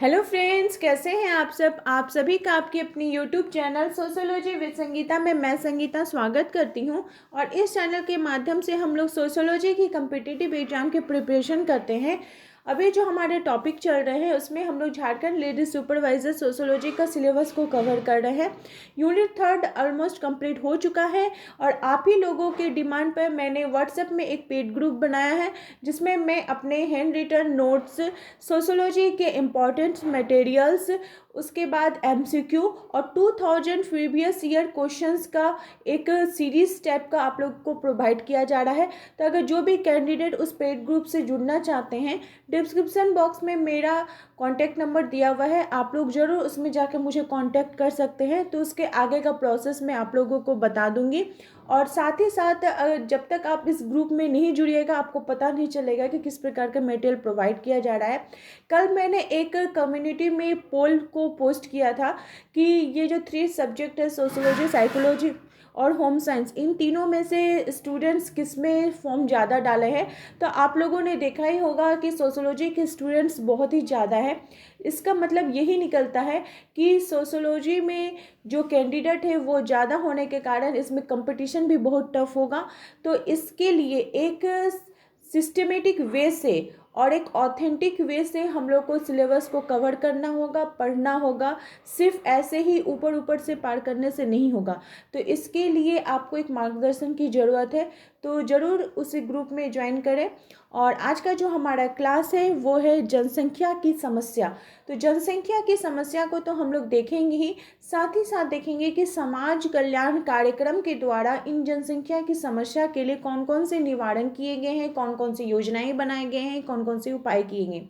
Hello friends, कैसे हैं आप सब। आप सभी का आपकी अपनी YouTube channel sociology with Sangeeta में मैं संगीता स्वागत करती हूं। और इस चैनल के माध्यम से हम लोग सोशियोलॉजी की कम्पिटिटिव एग्जाम की प्रिपरेशन करते हैं। अभी जो हमारे टॉपिक चल रहे हैं उसमें हम लोग झारखंड लेडीज सुपरवाइजर सोशियोलॉजी का सिलेबस को कवर कर रहे हैं। यूनिट 3 ऑलमोस्ट कंप्लीट हो चुका है और आप ही लोगों के डिमांड पर मैंने व्हाट्सएप में एक पेड ग्रुप बनाया है जिसमें मैं अपने हैंड रिटन नोट्स, सोशियोलॉजी के इम्पॉर्टेंट मटेरियल्स, उसके बाद एमसीक्यू और 2000 प्रीवियस ईयर क्वेश्चंस का एक सीरीज टाइप का आप लोग को प्रोवाइड किया जा रहा है। तो अगर जो भी कैंडिडेट उस पेड ग्रुप से जुड़ना चाहते हैं, डिस्क्रिप्शन बॉक्स में मेरा कॉन्टैक्ट नंबर दिया हुआ है, आप लोग ज़रूर उसमें जाकर मुझे कॉन्टैक्ट कर सकते हैं। तो उसके आगे का प्रोसेस मैं आप लोगों को बता दूंगी। और साथ ही साथ जब तक आप इस ग्रुप में नहीं जुड़िएगा आपको पता नहीं चलेगा कि किस प्रकार का मटेरियल प्रोवाइड किया जा रहा है। कल मैंने एक कम्युनिटी में पोल को पोस्ट किया था कि ये जो 3 सब्जेक्ट है, सोशियोलॉजी, साइकोलॉजी और होम साइंस, इन तीनों में से स्टूडेंट्स किस में फॉर्म ज़्यादा डाले हैं। तो आप लोगों ने देखा ही होगा कि सोशियोलॉजी के स्टूडेंट्स बहुत ही ज़्यादा है। इसका मतलब यही निकलता है कि सोशियोलॉजी में जो कैंडिडेट है वो ज़्यादा होने के कारण इसमें कंपटीशन भी बहुत टफ होगा। तो इसके लिए एक सिस्टमेटिक वे से और एक ऑथेंटिक वे से हम लोग को सिलेबस को कवर करना होगा, पढ़ना होगा। सिर्फ ऐसे ही ऊपर ऊपर से पार करने से नहीं होगा। तो इसके लिए आपको एक मार्गदर्शन की ज़रूरत है। तो ज़रूर उसी ग्रुप में ज्वाइन करें। और आज का जो हमारा क्लास है वो है जनसंख्या की समस्या। तो जनसंख्या की समस्या को तो हम लोग देखेंगे ही, साथ ही साथ देखेंगे कि समाज कल्याण कार्यक्रम के द्वारा इन जनसंख्या की समस्या के लिए कौन कौन से निवारण किए गए हैं, कौन कौन सी योजनाएं बनाए गए हैं, कौन कौन से उपाय किए गए।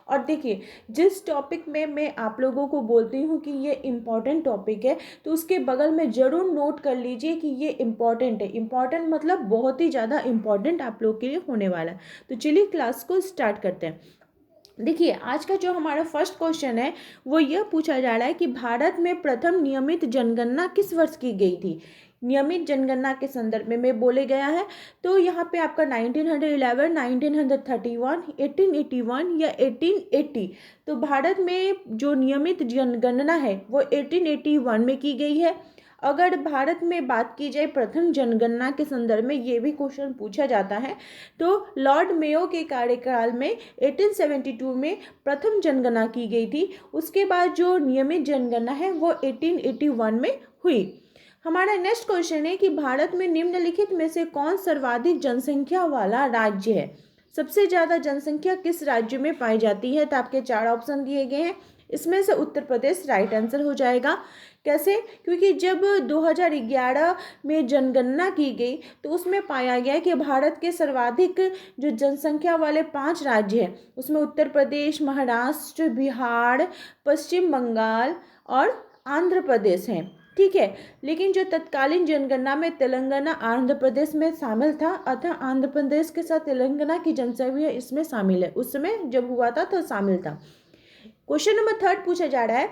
और देखिए, जिस टॉपिक में मैं आप लोगों को बोलती हूँ कि ये इम्पॉर्टेंट टॉपिक है तो उसके बगल में ज़रूर नोट कर लीजिए कि ये इम्पॉर्टेंट है। इम्पॉर्टेंट मतलब बहुत ही ज़्यादा इम्पॉर्टेंट आप लोग के लिए होने वाला है। तो चलिए क्लास को स्टार्ट करते हैं। देखिए, आज का जो हमारा फर्स्ट क्वेश्चन है वो यह पूछा जा रहा है कि भारत में प्रथम नियमित जनगणना किस वर्ष की गई थी। नियमित जनगणना के संदर्भ में बोले गया है। तो यहाँ पे आपका 1911, 1931, 1881 या 1880। तो भारत में जो नियमित जनगणना है वो 1881 में की गई है। अगर भारत में बात की जाए प्रथम जनगणना के संदर्भ में, ये भी क्वेश्चन पूछा जाता है। तो लॉर्ड मेयो के कार्यकाल में 1872 में प्रथम जनगणना की गई थी। उसके बाद जो नियमित जनगणना है वो 1881 में हुई। हमारा नेक्स्ट क्वेश्चन है कि भारत में निम्नलिखित में से कौन सर्वाधिक जनसंख्या वाला राज्य है। सबसे ज़्यादा जनसंख्या किस राज्य में पाई जाती है। तो आपके 4 ऑप्शन दिए गए हैं, इसमें से उत्तर प्रदेश राइट आंसर हो जाएगा। कैसे? क्योंकि जब 2011 में जनगणना की गई तो उसमें पाया गया कि भारत के सर्वाधिक जो जनसंख्या वाले 5 राज्य हैं उसमें उत्तर प्रदेश, महाराष्ट्र, बिहार, पश्चिम बंगाल और आंध्र प्रदेश हैं। ठीक है, लेकिन जो तत्कालीन जनगणना में तेलंगाना आंध्र प्रदेश में शामिल था, अतः आंध्र प्रदेश के साथ तेलंगाना की जनसंख्या इसमें शामिल है। उस समय जब हुआ था तो शामिल था। क्वेश्चन नंबर 3 पूछा जा रहा है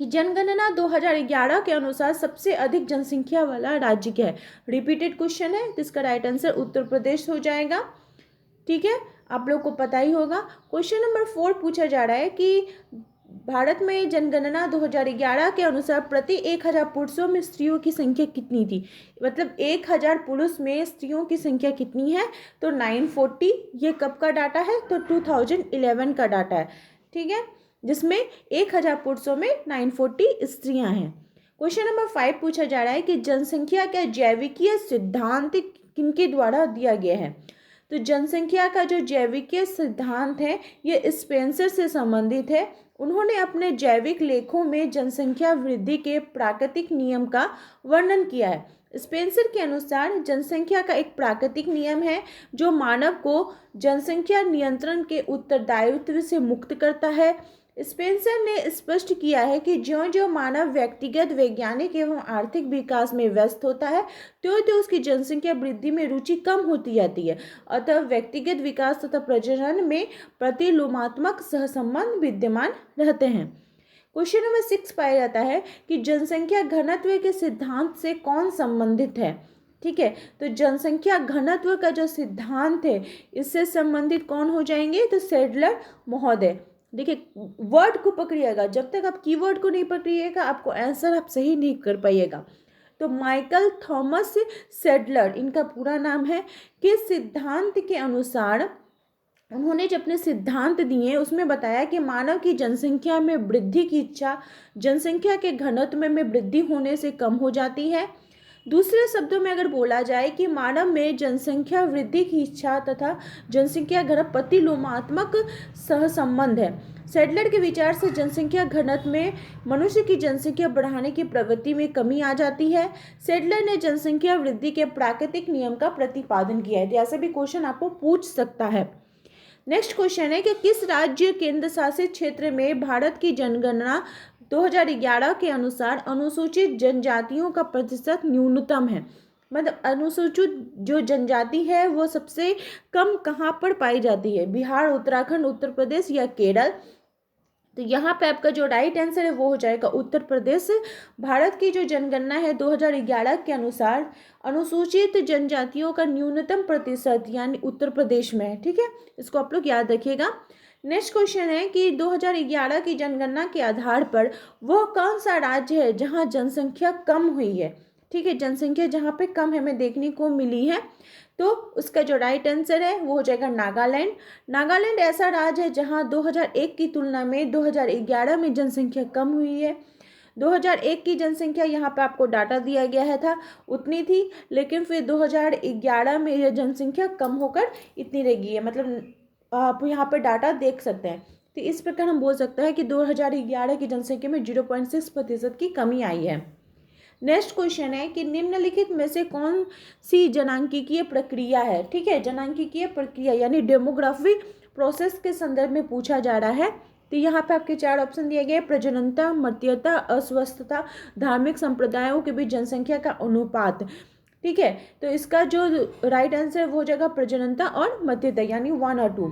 कि जनगणना 2011 के अनुसार सबसे अधिक जनसंख्या वाला राज्य क्या है। रिपीटेड क्वेश्चन है, जिसका राइट आंसर उत्तर प्रदेश हो जाएगा। ठीक है, आप लोग को पता ही होगा। क्वेश्चन नंबर 4 पूछा जा रहा है कि भारत में जनगणना 2011 के अनुसार प्रति 1000 पुरुषों में स्त्रियों की संख्या कितनी थी। मतलब 1000 पुरुष में स्त्रियों की संख्या कितनी है। तो 940। ये कब का डाटा है? तो 2011 का डाटा है। ठीक है, जिसमें 1000 पुरुषों में 940 स्त्रियां हैं। क्वेश्चन नंबर 5 पूछा जा रहा है कि जनसंख्या का जैविकीय सिद्धांत किनके द्वारा दिया गया है। तो जनसंख्या का जो जैविकीय सिद्धांत है ये स्पेंसर से संबंधित है। उन्होंने अपने जैविक लेखों में जनसंख्या वृद्धि के प्राकृतिक नियम का वर्णन किया है। स्पेंसर के अनुसार जनसंख्या का एक प्राकृतिक नियम है जो मानव को जनसंख्या नियंत्रण के उत्तरदायित्व से मुक्त करता है। स्पेंसर ने स्पष्ट किया है कि ज्यों-ज्यों मानव व्यक्तिगत, वैज्ञानिक एवं आर्थिक विकास में व्यस्त होता है त्यों-त्यों उसकी जनसंख्या वृद्धि में रुचि कम होती जाती है। अतः व्यक्तिगत विकास तथा प्रजनन में प्रतिलोमात्मक सहसंबंध विद्यमान रहते हैं। क्वेश्चन नंबर 6 पाया जाता है कि जनसंख्या घनत्व के सिद्धांत से कौन संबंधित है। ठीक है, तो जनसंख्या घनत्व का जो सिद्धांत है इससे संबंधित कौन हो जाएंगे। तो सेडलर महोदय। देखिए वर्ड को पकड़िएगा, जब तक आप कीवर्ड को नहीं पकड़िएगा आपको आंसर आप सही नहीं कर पाइएगा। तो माइकल थॉमस सेडलर इनका पूरा नाम है। किस सिद्धांत के अनुसार उन्होंने जो अपने सिद्धांत दिए उसमें बताया कि मानव की जनसंख्या में वृद्धि की इच्छा जनसंख्या के घनत्व में वृद्धि होने से कम हो जाती है। दूसरे शब्दों में अगर बोला जाए कि मानव में जनसंख्या वृद्धि की इच्छा तथा जनसंख्या घनत्व प्रतिलोमात्मक सहसंबंध है। सेडलर के विचार से जनसंख्या घनत्व में मनुष्य की जनसंख्या बढ़ाने की प्रवृत्ति में कमी आ जाती है। सेडलर ने जनसंख्या वृद्धि के प्राकृतिक नियम का प्रतिपादन किया है। तो ऐसा भी क्वेश्चन आपको पूछ सकता है। नेक्स्ट क्वेश्चन है कि किस राज्य केंद्र शासित क्षेत्र में भारत की जनगणना 2011 के अनुसार अनुसूचित जनजातियों का प्रतिशत न्यूनतम है। मतलब अनुसूचित जो जनजाति है वो सबसे कम कहाँ पर पाई जाती है, बिहार, उत्तराखंड, उत्तर प्रदेश या केरल। तो यहाँ पे आपका जो राइट आंसर है वो हो जाएगा उत्तर प्रदेश। भारत की जो जनगणना है 2011 के अनुसार अनुसूचित जनजातियों का न्यूनतम प्रतिशत यानी उत्तर प्रदेश में है। ठीक है, इसको आप लोग याद रखिएगा। नेक्स्ट क्वेश्चन है कि 2011 की जनगणना के आधार पर वह कौन सा राज्य है जहाँ जनसंख्या कम हुई है। ठीक है, जनसंख्या जहाँ पे कम हमें देखने को मिली है तो उसका जो राइट आंसर है वो हो जाएगा नागालैंड। नागालैंड ऐसा राज्य है जहां 2001 की तुलना में 2011 में जनसंख्या कम हुई है। 2001 की जनसंख्या यहाँ पे आपको डाटा दिया गया है था उतनी थी, लेकिन फिर 2011 में यह जनसंख्या कम होकर इतनी रह गई है। मतलब आप यहाँ पे डाटा देख सकते हैं। तो इस प्रकार हम बोल सकते हैं कि 2011 की जनसंख्या में 0.6% की कमी आई है। नेक्स्ट क्वेश्चन है कि निम्नलिखित में से कौन सी जनांकीय प्रक्रिया है। ठीक है, जनांकीय प्रक्रिया यानी डेमोग्राफी प्रोसेस के संदर्भ में पूछा जा रहा है। तो यहाँ पे आपके 4 ऑप्शन दिए गए, प्रजननता, मर्त्यता, अस्वस्थता, धार्मिक संप्रदायों के बीच जनसंख्या का अनुपात। ठीक है, तो इसका जो राइट आंसर वो हो जाएगा प्रजननता और मर्त्यता यानी 1 और 2।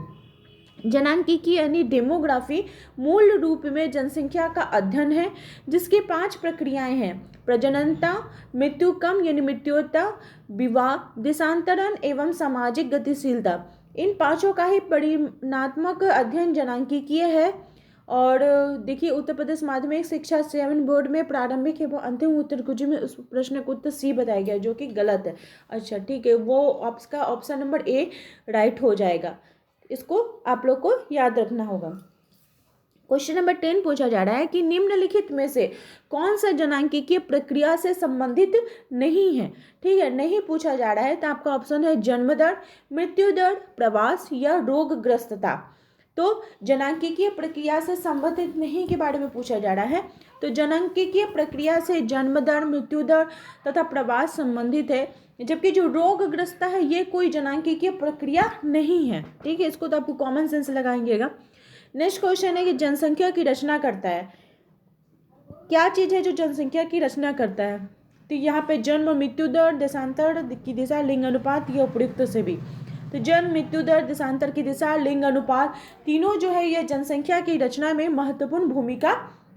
जनांकीकी यानी डेमोग्राफी मूल रूप में जनसंख्या का अध्ययन है जिसकी 5 प्रक्रियाएं हैं, प्रजननता, मृत्यु कम यानी मृत्युता, विवाह, देशांतरण एवं सामाजिक गतिशीलता। इन 5 का ही परिमाणात्मक अध्ययन जनांकीय है। और देखिए उत्तर प्रदेश माध्यमिक शिक्षा 7 बोर्ड में प्रारंभिक एवं अंतिम उत्तर कुंजी में उस प्रश्न को उत्तर सी बताया गया जो कि गलत है। अच्छा ठीक है, वो आपका ऑप्शन नंबर ए राइट हो जाएगा। इसको आप लोग को याद रखना होगा। क्वेश्चन नंबर 10 पूछा जा रहा है कि निम्नलिखित में से कौन सा जनांकीय प्रक्रिया से संबंधित नहीं है। ठीक है, नहीं पूछा जा रहा है तो आपका ऑप्शन है जन्म दर, मृत्यु दर, प्रवास या रोगग्रस्तता। तो जनांकीय प्रक्रिया से संबंधित नहीं के बारे में पूछा जा रहा है। तो जनांकीय प्रक्रिया से जन्म दर, मृत्यु दर तथा प्रवास संबंधित है, जबकि जो रोगग्रस्त है ये कोई जनांकीय प्रक्रिया नहीं है। ठीक है, इसको तो आपको कॉमन सेंस लगाएंगेगा। नेक्स्ट क्वेश्चन है कि जनसंख्या की रचना करता है, क्या चीज है जो जनसंख्या की रचना करता है। तो यहाँ पे जन्म, मृत्यु दर, देशांतर की दिशा, लिंग अनुपात या उपयुक्त से भी। तो जन्म, मृत्यु दर, देशांतर की दिशा, लिंग अनुपात तीनों जो है ये जनसंख्या की रचना में महत्वपूर्ण भूमिका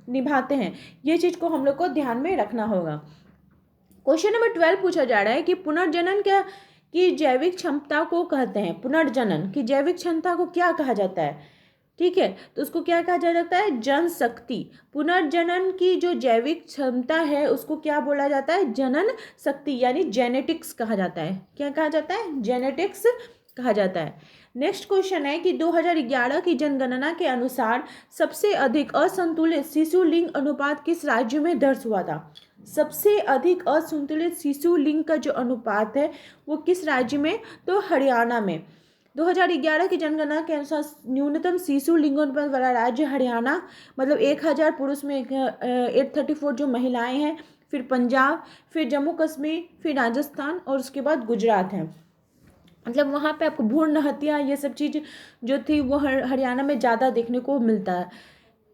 निभाते हैं। ये चीज को हम लोग को ध्यान में रखना होगा। क्वेश्चन नंबर 12 पूछा जा रहा है कि पुनर्जनन क्या की जैविक क्षमता को कहते हैं। पुनर्जनन की जैविक क्षमता को क्या कहा जाता है। ठीक है, तो उसको क्या कहा जाता है, जनशक्ति। पुनर्जनन की जो जैविक क्षमता है उसको क्या बोला जाता है, जनन शक्ति यानी जेनेटिक्स कहा जाता है। क्या कहा जाता है, जेनेटिक्स कहा जाता है। नेक्स्ट क्वेश्चन है कि 2011 की जनगणना के अनुसार सबसे अधिक असंतुलित शिशु लिंग अनुपात किस राज्य में दर्ज हुआ था। सबसे अधिक असंतुलित शिशु लिंग का जो अनुपात है वो किस राज्य में, तो हरियाणा में। 2011 की जनगणना के अनुसार न्यूनतम शिशु लिंग अनुपात वाला राज्य हरियाणा, मतलब 1000 पुरुष में 834 जो महिलाएं हैं, फिर पंजाब, फिर जम्मू कश्मीर, फिर राजस्थान और उसके बाद गुजरात है। मतलब वहाँ पे आपको भ्रूण हत्या ये सब चीज़ जो थी वो हरियाणा में ज़्यादा देखने को मिलता है।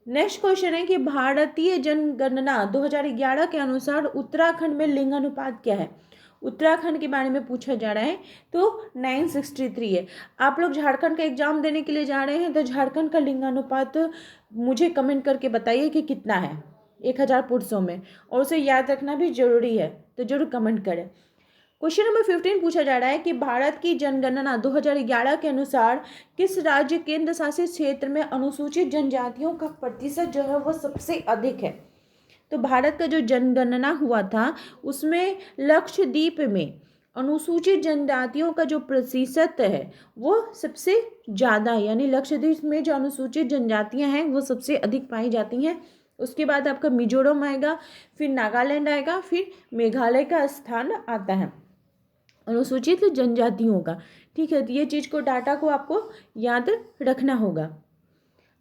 नेक्स्ट क्वेश्चन है कि भारतीय जनगणना 2011 के अनुसार उत्तराखंड में लिंग अनुपात क्या है। उत्तराखंड के बारे में पूछा जा रहा है तो 963 है। आप लोग झारखंड का एग्जाम देने के लिए जा रहे हैं तो झारखंड का लिंग अनुपात मुझे कमेंट करके बताइए कि कितना है 1000 पुरुषों में, और उसे याद रखना भी जरूरी है तो जरूर कमेंट करें। क्वेश्चन नंबर 15 पूछा जा रहा है कि भारत की जनगणना 2011 के अनुसार किस राज्य केंद्र शासित क्षेत्र में अनुसूचित जनजातियों का प्रतिशत जो है वो सबसे अधिक है। तो भारत का जो जनगणना हुआ था उसमें लक्षद्वीप में अनुसूचित जनजातियों का जो प्रतिशत है वो सबसे ज़्यादा है, यानी लक्षद्वीप में जो अनुसूचित जनजातियां हैं वो सबसे अधिक पाई जाती हैं। उसके बाद आपका मिजोरम आएगा, फिर नागालैंड आएगा, फिर मेघालय का स्थान आता है अनुसूचित जनजातियों का। ठीक है, तो ये चीज़ को डाटा को आपको याद रखना होगा।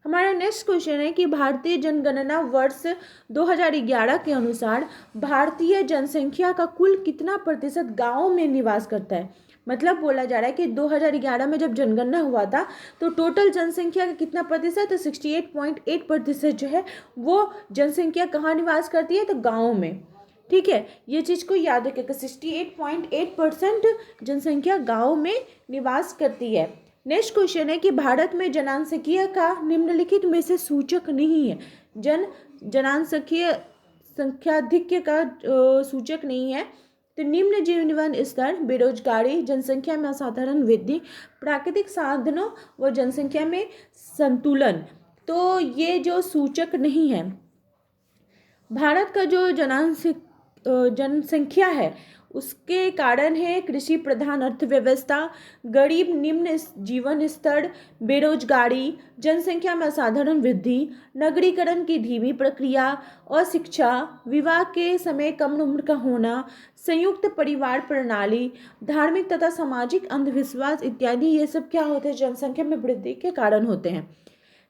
हमारा नेक्स्ट क्वेश्चन है कि भारतीय जनगणना वर्ष 2011 के अनुसार भारतीय जनसंख्या का कुल कितना प्रतिशत गाँव में निवास करता है। मतलब बोला जा रहा है कि 2011 में जब जनगणना हुआ था तो टोटल जनसंख्या का कितना प्रतिशत, तो 68.8% जो है वो जनसंख्या कहाँ निवास करती है, तो गाँव में। ठीक है, ये चीज़ को याद रखिएगा, 68.8% जनसंख्या गाँव में निवास करती है। नेक्स्ट क्वेश्चन है कि भारत में जनसांख्यिकीय का निम्नलिखित में से सूचक नहीं है। जनसांख्यिकीय संख्याधिक्य का सूचक नहीं है। तो निम्न जीवन स्तर, बेरोजगारी, जनसंख्या में असाधारण वृद्धि, प्राकृतिक साधनों व जनसंख्या में संतुलन, तो ये जो सूचक नहीं है। भारत का जो जनसंख्या है उसके कारण है कृषि प्रधान अर्थव्यवस्था, गरीब निम्न जीवन स्तर, बेरोजगारी, जनसंख्या में असाधारण वृद्धि, नगरीकरण की धीमी प्रक्रिया, अशिक्षा, विवाह के समय कम उम्र का होना, संयुक्त परिवार प्रणाली, धार्मिक तथा सामाजिक अंधविश्वास इत्यादि, ये सब क्या होते हैं, जनसंख्या में वृद्धि के कारण होते हैं।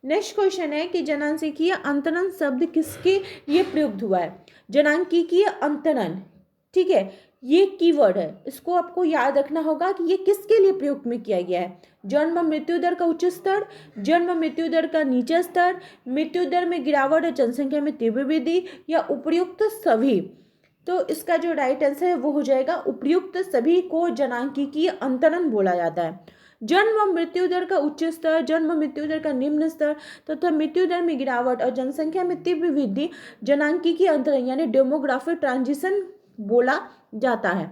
नेक्स्ट क्वेश्चन है कि जनसांख्यिकीय अंतरण शब्द किसके लिए प्रयुक्त हुआ है। जनांकीय अंतरण, ठीक है, ये कीवर्ड है, इसको आपको याद रखना होगा कि ये किसके लिए प्रयोग में किया गया है। जन्म मृत्यु दर का उच्च स्तर, जन्म मृत्यु दर का नीचा स्तर, मृत्यु दर में गिरावट और जनसंख्या में तीव्र वृद्धि, या उपर्युक्त सभी। तो इसका जो राइट आंसर है वो हो जाएगा उपर्युक्त सभी को जनांकीय अंतरण बोला जाता है। जन्म मृत्यु दर का उच्च स्तर, जन्म मृत्यु दर का निम्न स्तर तथा मृत्यु दर में गिरावट और जनसंख्या में तीव्र वृद्धि जनांकीय अंतरण यानी डेमोग्राफिक ट्रांजिशन बोला जाता है।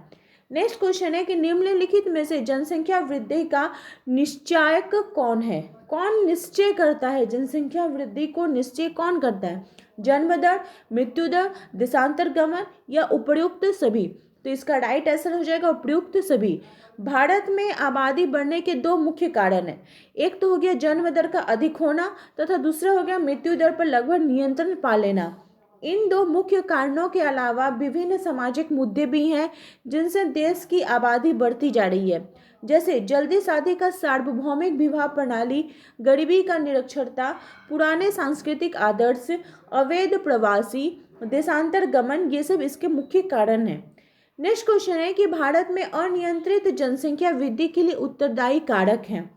नेक्स्ट क्वेश्चन है कि निम्नलिखित में से जनसंख्या वृद्धि का निश्चायक कौन है। कौन निश्चय करता है, जनसंख्या वृद्धि को निश्चय कौन करता है। जन्म दर, मृत्यु दर, देशांतर गमन या उपर्युक्त सभी। तो इसका राइट आंसर हो जाएगा उपर्युक्त सभी। भारत में आबादी बढ़ने के दो मुख्य कारण हैं। एक तो हो गया जन्म दर का अधिक होना तथा दूसरा हो गया मृत्यु दर पर लगभग नियंत्रण पा लेना। इन दो मुख्य कारणों के अलावा विभिन्न सामाजिक मुद्दे भी हैं जिनसे देश की आबादी बढ़ती जा रही है, जैसे जल्दी शादी का सार्वभौमिक विवाह प्रणाली, गरीबी का निरक्षरता, पुराने सांस्कृतिक आदर्श, अवैध प्रवासी, देशांतर गमन, ये सब इसके मुख्य कारण हैं। नेक्स्ट क्वेश्चन है कि भारत में अनियंत्रित जनसंख्या वृद्धि के लिए उत्तरदायी कारक हैं।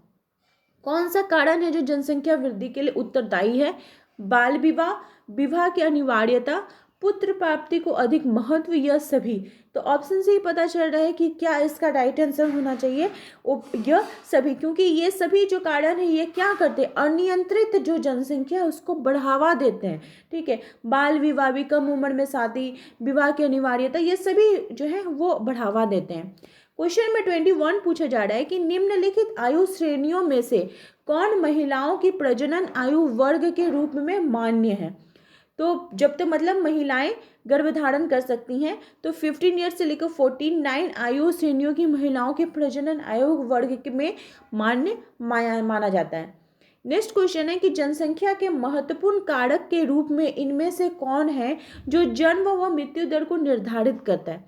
कौन सा कारण है जो जनसंख्या वृद्धि के लिए उत्तरदायी है। बाल विवाह, विवाह की अनिवार्यता, पुत्र प्राप्ति को अधिक महत्व, यह सभी। तो ऑप्शन से ही पता चल रहा है कि क्या इसका राइट आंसर होना चाहिए यह सभी, क्योंकि ये सभी जो कारण है ये क्या करते हैं, अनियंत्रित जो जनसंख्या है उसको बढ़ावा देते हैं। ठीक है, बाल विवाह भी, कम उम्र में शादी, विवाह की अनिवार्यता, ये सभी जो है वो बढ़ावा देते हैं। क्वेश्चन नंबर 21 पूछा जा रहा है कि निम्नलिखित आयु श्रेणियों में से कौन महिलाओं की प्रजनन आयु वर्ग के रूप में मान्य है। तो जब तक मतलब महिलाएं गर्भधारण कर सकती हैं तो 15 ईयर्स से लेकर 49 आयु श्रेणियों की महिलाओं के प्रजनन आयु वर्ग में मान्य माना जाता है। नेक्स्ट क्वेश्चन है कि जनसंख्या के महत्वपूर्ण कारक के रूप में इनमें से कौन है जो जन्म व मृत्यु दर को निर्धारित करता है।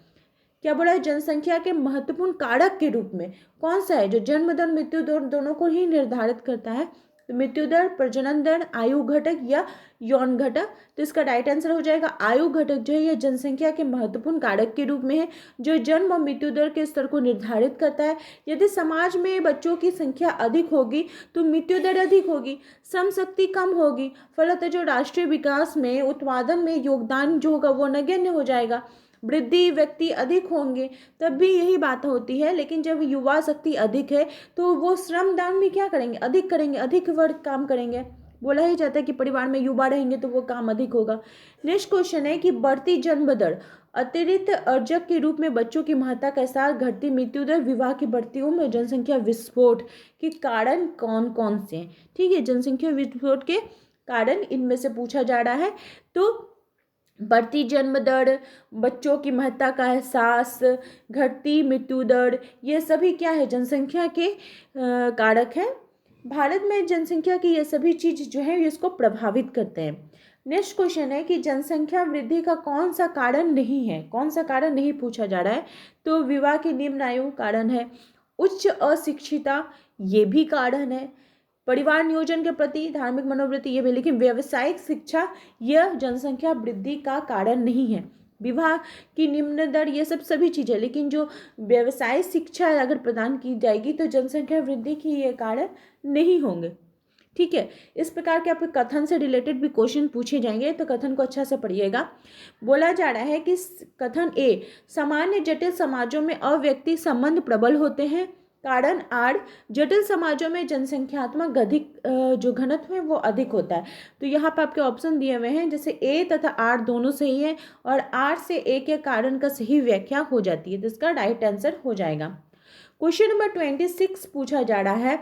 क्या बोला है, जनसंख्या के महत्वपूर्ण कारक के रूप में कौन सा है जो जन्म दर मृत्यु दर दोनों को ही निर्धारित करता है। तो मृत्यु दर, प्रजनन दर, आयु घटक या यौन घटक। तो इसका राइट आंसर हो जाएगा आयु घटक जो है यह जनसंख्या के महत्वपूर्ण कारक के रूप में है जो जन्म और मृत्यु दर के स्तर को निर्धारित करता है। यदि समाज में बच्चों की संख्या अधिक होगी तो मृत्यु दर अधिक होगी, श्रम शक्ति कम होगी, फलतः जो राष्ट्रीय विकास में उत्पादन में योगदान जो होगा वो नगण्य हो जाएगा। वृद्धि व्यक्ति अधिक होंगे तब भी यही बात होती है, लेकिन जब युवा शक्ति अधिक है तो वो श्रम दान भी क्या करेंगे, अधिक करेंगे, अधिक वर्ग काम करेंगे। बोला ही जाता है कि परिवार में युवा रहेंगे तो वो काम अधिक होगा। नेक्स्ट क्वेश्चन है कि बढ़ती जन्म दर अतिरिक्त अर्जक के रूप में बच्चों की महत्ता के साथ घटती मृत्यु दर, विवाह की बढ़ती उम्र, जनसंख्या विस्फोट के कारण कौन कौन से हैं। ठीक है, जनसंख्या विस्फोट के कारण इनमें से पूछा जा रहा है। तो बढ़ती जन्म दर, बच्चों की महत्ता का एहसास, घटती मृत्यु दर, ये सभी क्या है, जनसंख्या के कारक हैं। भारत में जनसंख्या की ये सभी चीज़ जो है इसको प्रभावित करते हैं। नेक्स्ट क्वेश्चन है कि जनसंख्या वृद्धि का कौन सा कारण नहीं है, कौन सा कारण नहीं पूछा जा रहा है। तो विवाह की निम्न आयु कारण है, उच्च अशिक्षिता ये भी कारण है, परिवार नियोजन के प्रति धार्मिक मनोवृत्ति ये भी, लेकिन व्यावसायिक शिक्षा यह जनसंख्या वृद्धि का कारण नहीं है। विवाह की निम्न दर ये सब सभी चीज़ें, लेकिन जो व्यवसाय शिक्षा अगर प्रदान की जाएगी तो जनसंख्या वृद्धि की ये कारण नहीं होंगे। ठीक है, इस प्रकार के आपके कथन से रिलेटेड भी क्वेश्चन पूछे जाएंगे, तो कथन को अच्छा से पढ़िएगा। बोला जा रहा है कि कथन ए, सामान्य जटिल समाजों में अव्यक्ति संबंध प्रबल होते हैं। कारण आर, जटिल समाजों में जनसंख्यात्मक अधिक जो घनत्व है वो अधिक होता है। तो यहाँ पर आपके ऑप्शन दिए हुए हैं, जैसे ए तथा आर दोनों सही है और आर से ए के कारण का सही व्याख्या हो जाती है, तो इसका राइट आंसर हो जाएगा। क्वेश्चन नंबर 26 पूछा जा रहा है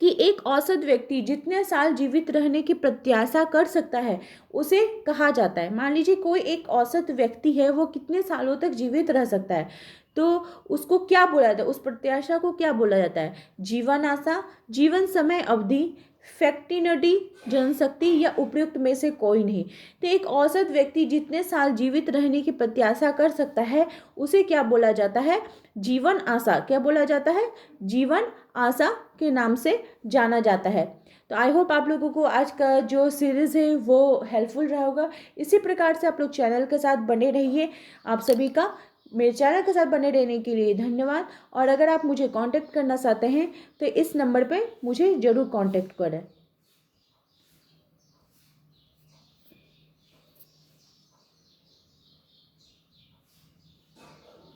कि एक औसत व्यक्ति जितने साल जीवित रहने की प्रत्याशा कर सकता है उसे कहा जाता है। मान लीजिए कोई एक औसत व्यक्ति है, वो कितने सालों तक जीवित रह सकता है, तो उसको क्या बोला जाता है, उस प्रत्याशा को क्या बोला जाता है, जीवन आशा, जीवन समय अवधि, फैक्टिनिटी, जनशक्ति या उपयुक्त में से कोई नहीं। तो एक औसत व्यक्ति जितने साल जीवित रहने की प्रत्याशा कर सकता है उसे क्या बोला जाता है, जीवन आशा। क्या बोला जाता है, जीवन आशा के नाम से जाना जाता है। तो आई होप आप लोगों को आज का जो सीरीज़ है वो हेल्पफुल रहा होगा। इसी प्रकार से आप लोग चैनल के साथ बने रहिए। आप सभी का मेरे चैनल के साथ बने रहने के लिए धन्यवाद। और अगर आप मुझे कांटेक्ट करना चाहते हैं तो इस नंबर पे मुझे ज़रूर कांटेक्ट करें।